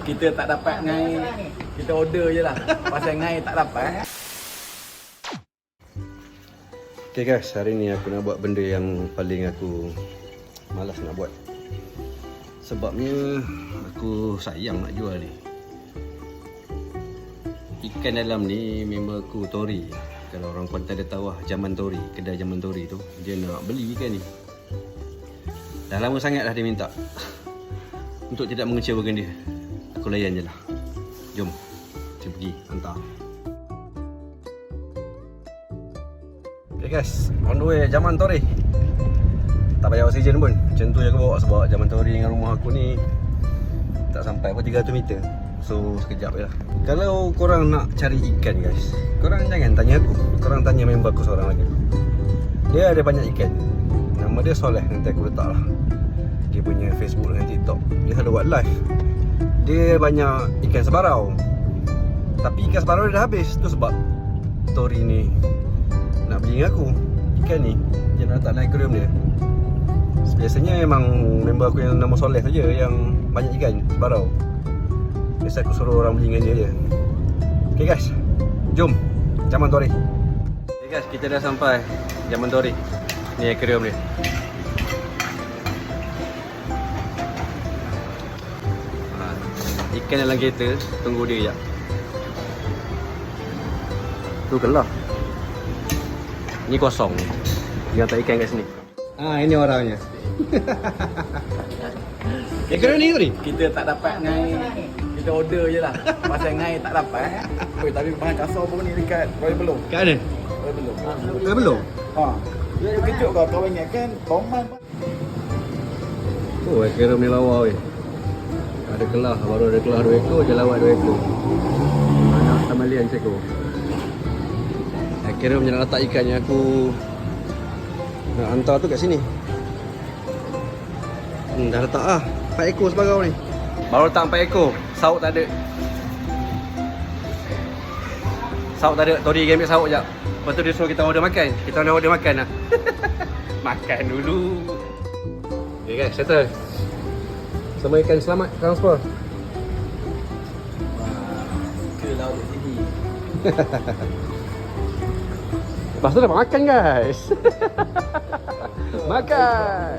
Kita tak dapat ngai, kita order je lah. Pasal ngai tak dapat. Okay guys, hari ni aku nak buat benda yang paling aku malas nak buat. Sebabnya aku sayang nak jual ni. Ikan dalam ni member aku Tori. Kalau orang Kuantan dia tahu lah, Zaman Tori, kedai Zaman Tori tu, dia nak beli ikan ni. Dah lama sangat dah dia minta. Untuk tidak mengecewakan dia, aku layan je lah. Jom, kita pergi hantar. Okay guys, on the way Zaman Tori. Tak payah oksigen pun, macam tu je aku bawa. Sebab Zaman Tori dengan rumah aku ni tak sampai pun 300 meter. So sekejap je lah. Kalau korang nak cari ikan guys, korang jangan tanya aku, korang tanya member aku seorang lagi. Dia ada banyak ikan. Nama dia Soleh, nanti aku letak lah dia punya Facebook dengan TikTok. Dia selalu buat live. Dia banyak ikan sebarau. Tapi ikan sebarau dia dah habis. Tu sebab Tori ni nak beli dengan aku ikan ni. Dia nak letak dalam aquarium dia. Biasanya memang member aku yang nama Soleh saja yang banyak ikan sebarau. Biasa aku suruh orang beli dengan dia je. Okay guys, jom Zaman Tori. Okay guys, kita dah sampai Zaman Tori. Ni aquarium dia. Ikan dalam kereta, tunggu dia sekejap. Tu kelah. Ni kosong. Dia tak ikan kat sini. Ini orangnya. Aquarium ni Tori? Kita tak dapat ngai, kita order je lah. Pasal ngai tak dapat. Tapi bahan kasar pun ni dekat Royal Belum. Kat mana? Royal Belum. Belum? Dia kejut kau ingat kan Toman. Oh, aquarium ni lawa weh. Ada kelah, baru ada kelah 2 ekor, jelawat 2 ekor. Banyak tamalian ceko. Aquarium yang nak letak ikan yang aku nak hantar tu kat sini. Dah letak lah 4 ekor sebarau ni. Baru letak 4 ekor, sauk tak ada. Sauk tak ada, Tori pergi ambil sauk sekejap. Lepas tu dia suruh kita order makan. Kita nak order makan lah. Makan dulu. Okay guys, settle. Semua ikan selamat transfer. Ke laut kat sini. Lepas tu dapat makan guys. Makan.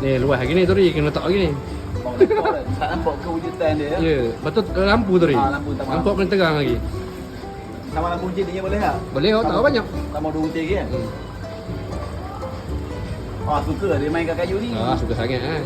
Ni luas lagi ni Tori, kena letak lagi ni. Tak nampak kewujudan dia. Ya, betul lampu Tori. Lampu tak Lampu kena terang lagi. Sama lampu je dia boleh tak? Boleh, tak banyak. Sama 2 butir lagi kan? Suka dia main kat kayu ni. Suka sangat